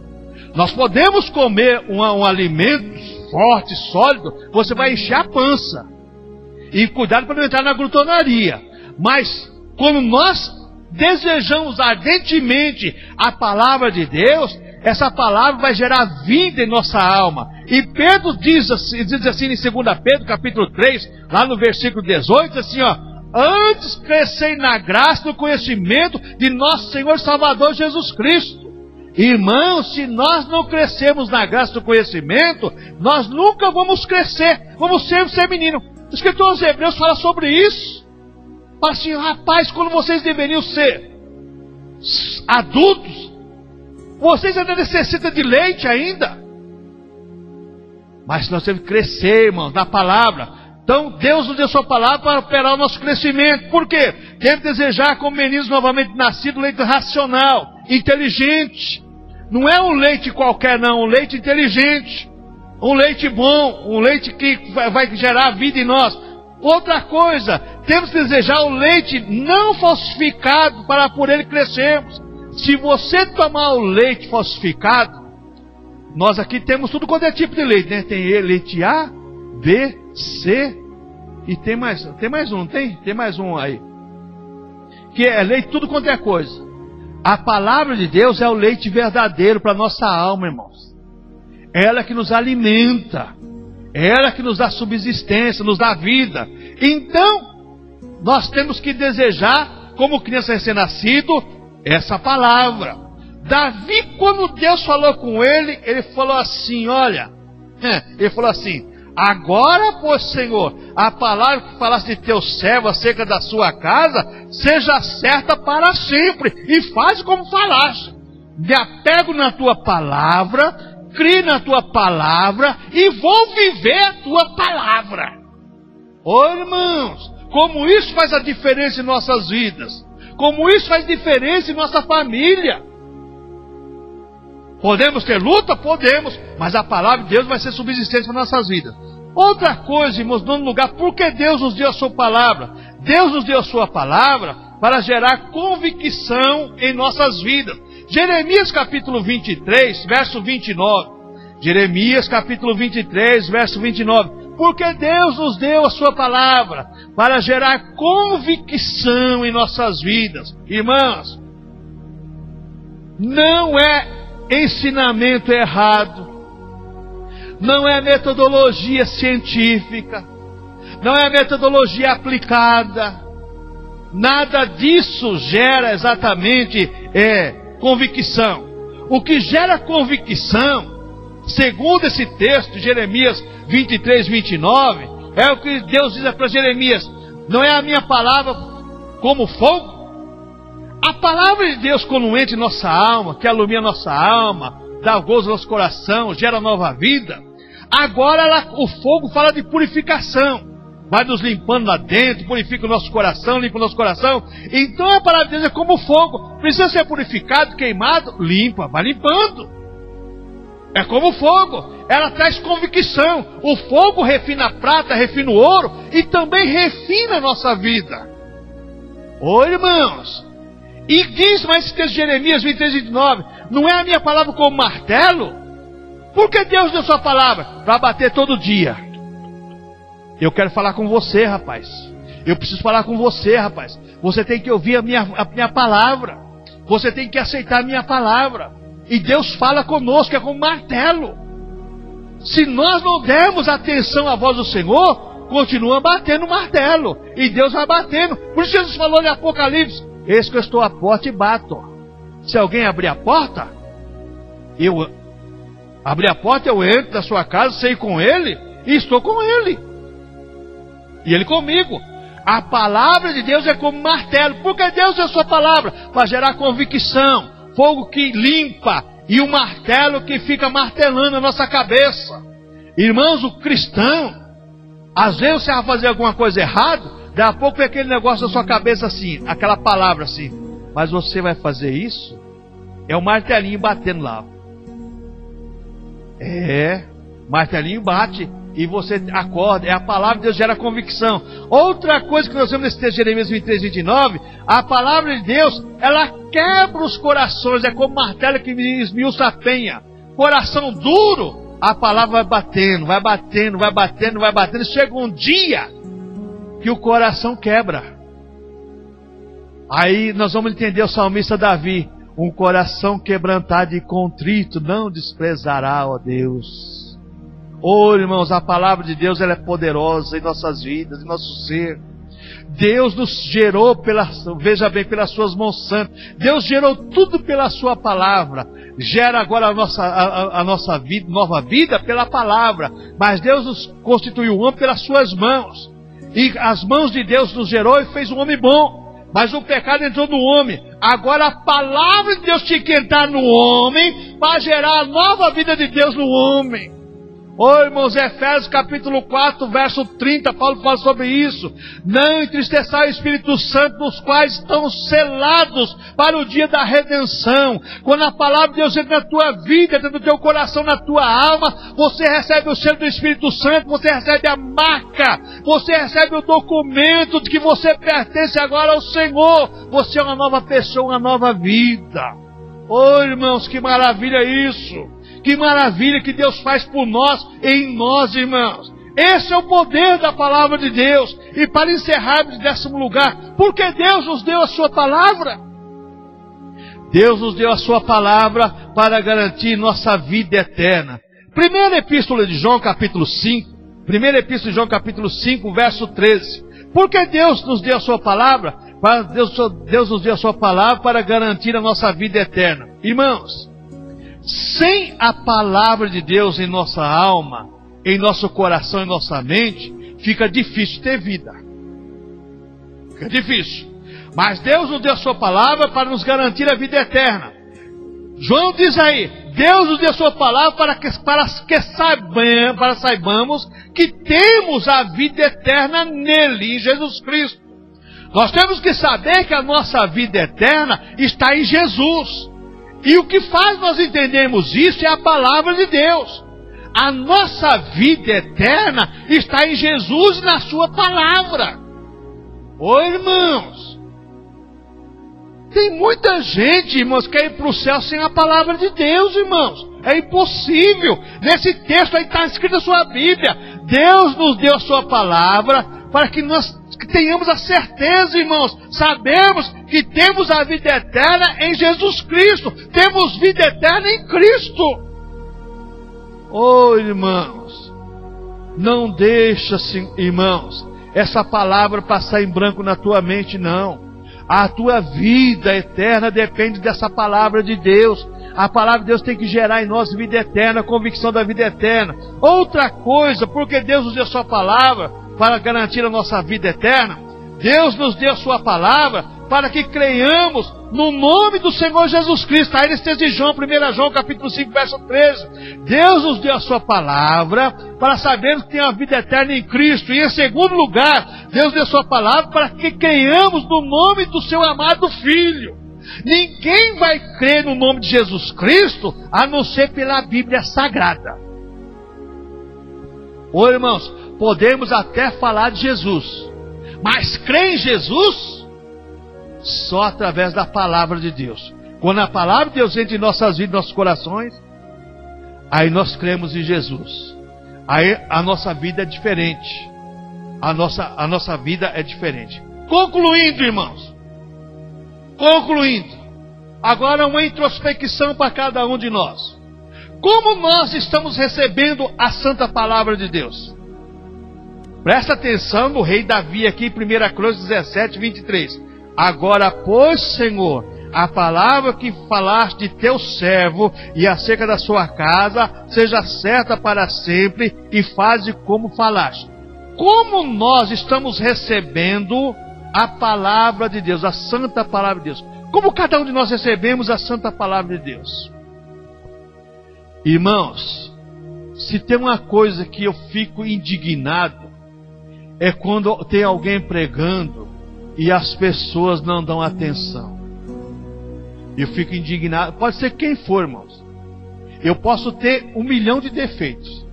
Nós podemos comer um alimento forte, sólido, você vai encher a pança. E cuidado para não entrar na glutonaria. Mas quando nós desejamos ardentemente a palavra de Deus, essa palavra vai gerar vida em nossa alma. E Pedro diz assim em 2 Pedro, capítulo 3, lá no versículo 18, assim, antes crescei na graça e no conhecimento de nosso Senhor e Salvador Jesus Cristo. Irmãos, se nós não crescermos na graça e no conhecimento, nós nunca vamos crescer. Vamos ser menino. O escritor aos Hebreus fala sobre isso. Fala assim: rapaz, quando vocês deveriam ser adultos, vocês ainda necessitam de leite ainda. Mas nós temos que crescer, irmãos, na palavra. Então Deus nos deu sua palavra para operar o nosso crescimento. Por quê? Temos que desejar como meninos novamente nascidos leite racional, inteligente. Não é um leite qualquer não, um leite inteligente. Um leite bom, um leite que vai gerar vida em nós. Outra coisa, temos que desejar o leite não falsificado para por ele crescermos. Se você tomar o leite falsificado, nós aqui temos tudo quanto é tipo de leite, né? Tem leite A, B, C e tem mais um, tem mais um aí. Que é leite tudo quanto é coisa. A palavra de Deus é o leite verdadeiro para a nossa alma, irmãos. Ela que nos alimenta. Ela que nos dá subsistência, nos dá vida. Então, nós temos que desejar, como criança recém-nascido, essa palavra. Davi, quando Deus falou com ele, ele falou assim, olha, ele falou assim, agora, pois, Senhor, a palavra que falaste de teu servo acerca da sua casa, seja certa para sempre, e faz como falaste. Me apego na tua palavra, crio na tua palavra, e vou viver a tua palavra. Ô irmãos, como isso faz a diferença em nossas vidas, como isso faz diferença em nossa família. Podemos ter luta? Podemos, mas a palavra de Deus vai ser subsistência para nossas vidas. Outra coisa, irmãos, no lugar, por que Deus nos deu a sua palavra? Deus nos deu a sua palavra para gerar convicção em nossas vidas. Jeremias capítulo 23, verso 29. Jeremias capítulo 23, verso 29. Porque Deus nos deu a sua palavra para gerar convicção em nossas vidas. Irmãos, não é ensinamento errado, não é metodologia científica, não é metodologia aplicada, nada disso gera exatamente convicção. O que gera convicção, segundo esse texto, Jeremias 23, 29, é o que Deus diz para Jeremias, não é a minha palavra como fogo? A palavra de Deus, quando entra em nossa alma, que alumia nossa alma, dá gozo ao nosso coração, gera nova vida, agora o fogo fala de purificação, vai nos limpando lá dentro, purifica o nosso coração, limpa o nosso coração. Então a palavra de Deus é como fogo, precisa ser purificado, queimado, limpa, vai limpando. É como fogo, ela traz convicção. O fogo refina a prata, refina o ouro e também refina a nossa vida. Ô irmãos, e diz mais esse texto de Jeremias 23, 29, não é a minha palavra como martelo? Por que Deus deu sua palavra? Para bater todo dia. Eu quero falar com você, rapaz. Eu preciso falar com você, rapaz. Você tem que ouvir a minha palavra. Você tem que aceitar a minha palavra. E Deus fala conosco, é como martelo. Se nós não dermos atenção à voz do Senhor, continua batendo o martelo. E Deus vai batendo. Por isso Jesus falou em Apocalipse, eis que eu estou à porta e bato. Se alguém abrir a porta, eu entro da sua casa, sei com ele, e estou com ele. E ele comigo. A palavra de Deus é como martelo. Porque Deus é a sua palavra para gerar convicção, fogo que limpa e o martelo que fica martelando a nossa cabeça. Irmãos, o cristão, às vezes você vai fazer alguma coisa errada, daqui a pouco vem aquele negócio na sua cabeça assim, aquela palavra assim, mas você vai fazer isso? É o martelinho batendo lá. Martelinho bate e você acorda. É a palavra de Deus, gera convicção. Outra coisa que nós vemos nesse texto de Jeremias 23, 29, a palavra de Deus, ela quebra os corações, é como martelo que esmiuça a penha. Coração duro, a palavra vai batendo, vai batendo, vai batendo, vai batendo. Chega um dia que o coração quebra. Aí nós vamos entender o salmista Davi: um coração quebrantado e contrito não desprezará, ó Deus. Oh, irmãos, a palavra de Deus, ela é poderosa em nossas vidas, em nosso ser. Deus nos gerou veja bem, pelas suas mãos santas. Deus gerou tudo pela sua palavra. Gera agora a nossa vida, nova vida pela palavra. Mas Deus nos constituiu o homem pelas suas mãos. E as mãos de Deus nos gerou e fez um homem bom. Mas o pecado entrou no homem. Agora a palavra de Deus tinha que entrar no homem para gerar a nova vida de Deus no homem. Irmãos, Efésios capítulo 4, verso 30, Paulo fala sobre isso. Não entristeçai o Espírito Santo, nos quais estão selados para o dia da redenção. Quando a palavra de Deus entra na tua vida, entra no teu coração, na tua alma, você recebe o selo do Espírito Santo, você recebe a marca, você recebe o documento de que você pertence agora ao Senhor. Você é uma nova pessoa, uma nova vida. Irmãos, que maravilha isso! Que maravilha que Deus faz por nós, em nós, irmãos. Esse é o poder da palavra de Deus. E para encerrarmos em 10º lugar, porque Deus nos deu a sua palavra? Deus nos deu a sua palavra para garantir nossa vida eterna. Primeira epístola de João, capítulo 5. Primeira epístola de João, capítulo 5, verso 13. Porque Deus nos deu a sua palavra? Deus nos deu a sua palavra para garantir a nossa vida eterna. Irmãos, sem a palavra de Deus em nossa alma, em nosso coração, em nossa mente, fica difícil ter vida. Fica difícil. Mas Deus nos deu a sua palavra para nos garantir a vida eterna. João diz aí, Deus nos deu a sua palavra para saibamos que temos a vida eterna nele, em Jesus Cristo. Nós temos que saber que a nossa vida eterna está em Jesus. E o que faz nós entendermos isso é a palavra de Deus. A nossa vida eterna está em Jesus e na sua palavra. Irmãos, tem muita gente, irmãos, que quer ir para o céu sem a palavra de Deus, irmãos. É impossível. Nesse texto aí está escrito a sua Bíblia. Deus nos deu a sua palavra para que nós tenhamos a certeza, irmãos. Sabemos que temos a vida eterna em Jesus Cristo. Temos vida eterna em Cristo. Irmãos, não deixa, irmãos, essa palavra passar em branco na tua mente, não. A tua vida eterna depende dessa palavra de Deus. A palavra de Deus tem que gerar em nós vida eterna, a convicção da vida eterna. Outra coisa, porque Deus nos deu a sua palavra para garantir a nossa vida eterna, Deus nos deu a sua palavra para que creiamos no nome do Senhor Jesus Cristo. Aí nesse texto de João, 1 João capítulo 5, verso 13. Deus nos deu a sua palavra para sabermos que tem a vida eterna em Cristo. E em segundo lugar, Deus deu a sua palavra para que creiamos no nome do seu amado Filho. Ninguém vai crer no nome de Jesus Cristo a não ser pela Bíblia Sagrada. Irmãos, podemos até falar de Jesus, mas crer em Jesus só através da palavra de Deus. Quando a palavra de Deus entra em nossas vidas, nossos corações, aí nós cremos em Jesus. Aí a nossa vida é diferente. A nossa vida é diferente. Concluindo, irmãos. Agora uma introspecção para cada um de nós. Como nós estamos recebendo a santa palavra de Deus? Presta atenção no rei Davi aqui, 1 Crônicas 17, 23. Agora, pois, Senhor, a palavra que falaste de teu servo e acerca da sua casa, seja certa para sempre e faze como falaste. Como nós estamos recebendo a palavra de Deus, a santa palavra de Deus? Como cada um de nós recebemos a santa palavra de Deus? Irmãos, se tem uma coisa que eu fico indignado, é quando tem alguém pregando e as pessoas não dão atenção. Eu fico indignado. Pode ser quem for, irmãos. Eu posso ter 1 milhão de defeitos,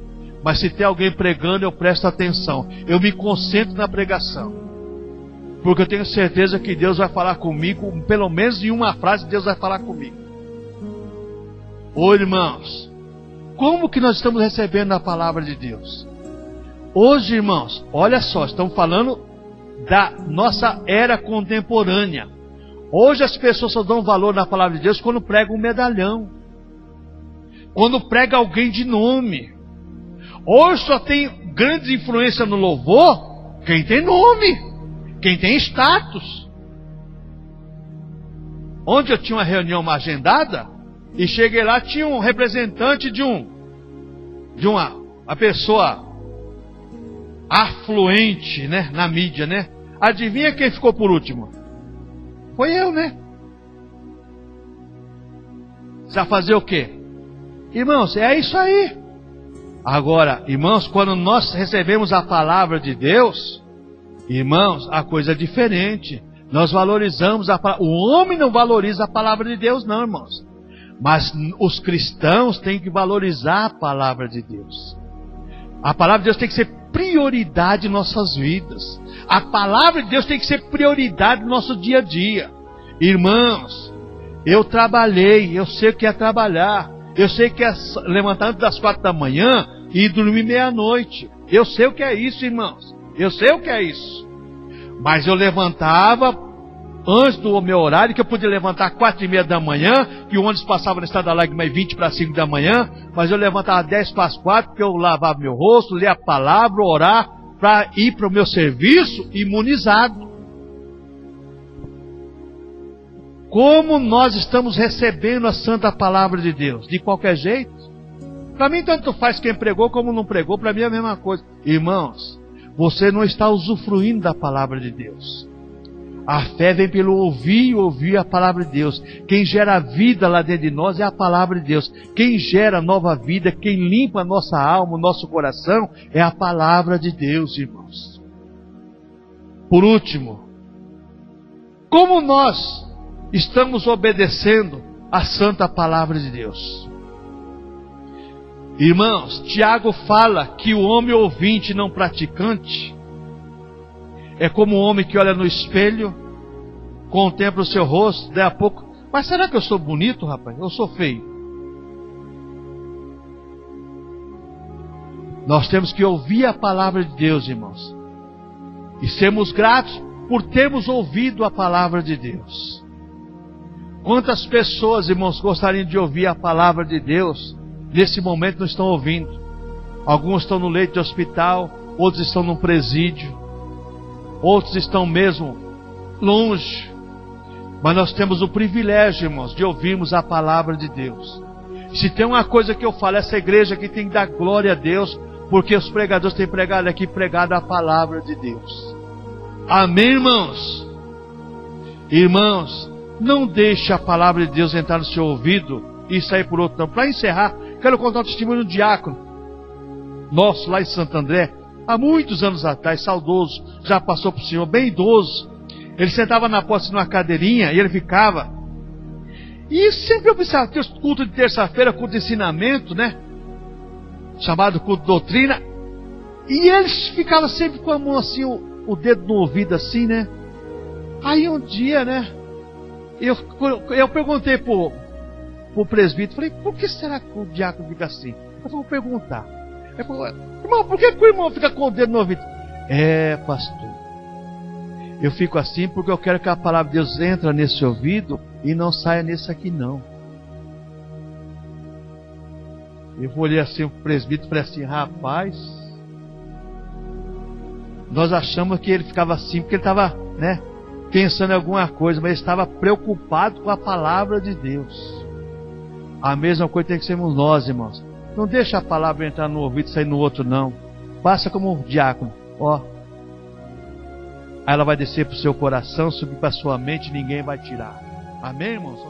mas se tem alguém pregando, eu presto atenção. Eu me concentro na pregação, porque eu tenho certeza que Deus vai falar comigo. Pelo menos em uma frase Deus vai falar comigo. Irmãos, como que nós estamos recebendo a palavra de Deus? Hoje, irmãos, olha só, estamos falando da nossa era contemporânea. Hoje as pessoas só dão valor na palavra de Deus quando pregam um medalhão, quando prega alguém de nome. Hoje só tem grande influência no louvor quem tem nome, quem tem status. Ontem eu tinha uma reunião agendada e cheguei lá, tinha um representante de uma pessoa afluente, né, na mídia, né? Adivinha quem ficou por último? Foi eu, né? Você vai fazer o quê? Irmãos, é isso aí. Agora, irmãos, quando nós recebemos a palavra de Deus, irmãos, a coisa é diferente. Nós valorizamos a palavra. O homem não valoriza a palavra de Deus, não, irmãos. Mas os cristãos têm que valorizar a palavra de Deus. A palavra de Deus tem que ser prioridade em nossas vidas. A palavra de Deus tem que ser prioridade no nosso dia a dia. Irmãos, eu trabalhei, eu sei o que é trabalhar. Eu sei que é levantar antes das 4 da manhã e dormir meia-noite. Eu sei o que é isso, irmãos. Eu sei o que é isso. Mas eu levantava antes do meu horário, que eu podia levantar 4:30 da manhã, que o ônibus passava na Estrada Lágrima 20 para 5 da manhã, mas eu levantava 10 para as 4, porque eu lavava meu rosto, lia a palavra, orar, para ir para o meu serviço imunizado. Como nós estamos recebendo a santa palavra de Deus? De qualquer jeito? Para mim tanto faz quem pregou como não pregou, para mim é a mesma coisa. Irmãos, você não está usufruindo da palavra de Deus. A fé vem pelo ouvir e ouvir a palavra de Deus. Quem gera vida lá dentro de nós é a palavra de Deus. Quem gera nova vida, quem limpa a nossa alma, o nosso coração, é a palavra de Deus, irmãos. Por último, como nós estamos obedecendo a santa palavra de Deus? Irmãos, Tiago fala que o homem ouvinte não praticante é como um homem que olha no espelho, contempla o seu rosto, daí a pouco, mas será que eu sou bonito, rapaz? Eu sou feio? Nós temos que ouvir a palavra de Deus, irmãos, e sermos gratos por termos ouvido a palavra de Deus. Quantas pessoas, irmãos, gostariam de ouvir a palavra de Deus, nesse momento não estão ouvindo? Alguns estão no leito de hospital, outros estão no presídio, outros estão mesmo longe. Mas nós temos o privilégio, irmãos, de ouvirmos a palavra de Deus. Se tem uma coisa que eu falo, essa igreja aqui tem que dar glória a Deus, porque os pregadores têm pregado aqui, pregado a palavra de Deus. Amém, irmãos? Irmãos, não deixe a palavra de Deus entrar no seu ouvido e sair por outro. Para encerrar, quero contar um testemunho do diácono nosso lá em Santo André, há muitos anos atrás, saudoso, já passou para o Senhor, bem idoso. Ele sentava na porta numa cadeirinha e ele ficava. E sempre eu pensava, tem culto de terça-feira, culto de ensinamento, né? Chamado culto de doutrina. E ele ficava sempre com a mão assim, o dedo no ouvido assim, né? Aí um dia, né? Eu perguntei pro presbítero, falei, por que será que o diácono fica assim? Eu vou perguntar. Ele falou, irmão, por que o irmão fica com o dedo no ouvido? Pastor, eu fico assim porque eu quero que a palavra de Deus entre nesse ouvido e não saia nesse aqui não. Eu olhei assim o presbítero e falei assim, rapaz, nós achamos que ele ficava assim porque ele estava, né, pensando em alguma coisa, mas ele estava preocupado com a palavra de Deus. A mesma coisa tem que sermos nós, irmãos. Não deixa a palavra entrar no ouvido e sair no outro, não. Faça como um diácono, ó. Aí ela vai descer para o seu coração, subir para a sua mente e ninguém vai tirar. Amém, irmãos?